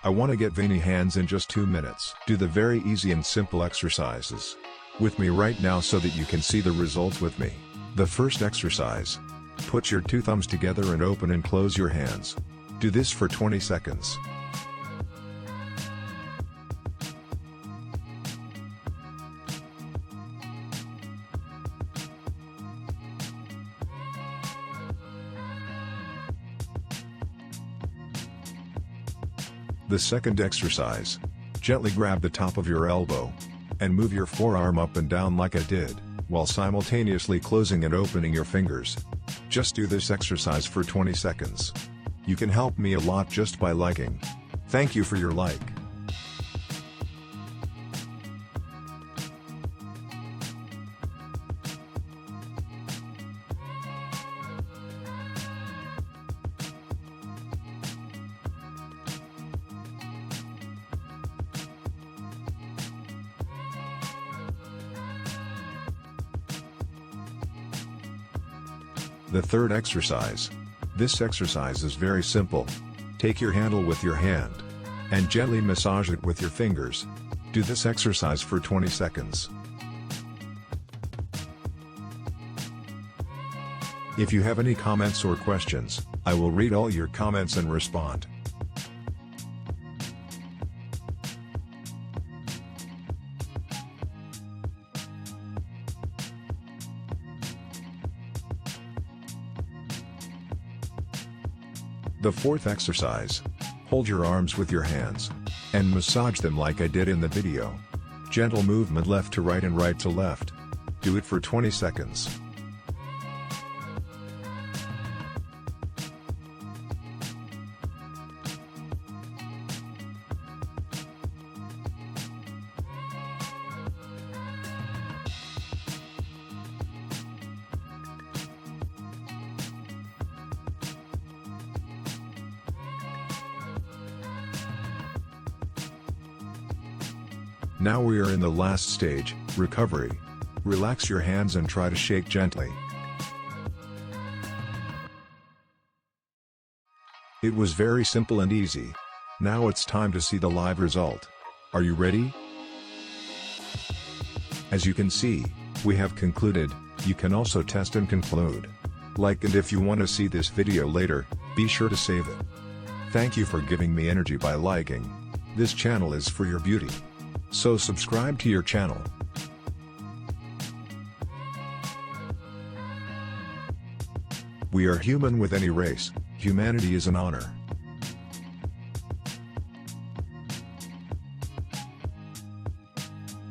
I want to get veiny hands in just 2 minutes. Do the very easy and simple exercises with me right now so that you can see the results with me. The first exercise. Put your 2 thumbs together and open and close your hands. Do this for 20 seconds. The second exercise. Gently grab the top of your elbow and move your forearm up and down like I did, while simultaneously closing and opening your fingers. Just do this exercise for 20 seconds. You can help me a lot just by liking. Thank you for your like. The third exercise. This exercise is very simple. Take your handle with your hand and gently massage it with your fingers. Do this exercise for 20 seconds. If you have any comments or questions, I will read all your comments and respond. The fourth exercise. Hold your arms with your hands and massage them like I did in the video. Gentle movement left to right and right to left. Do it for 20 seconds. Now we are in the last stage, recovery. Relax your hands and try to shake gently. It was very simple and easy. Now it's time to see the live result. Are you ready? As you can see, we have concluded. You can also test and conclude. Like and if you want to see this video later, be sure to save it. Thank you for giving me energy by liking. This channel is for your beauty. So subscribe to your channel. We are human with any race. Humanity is an honor.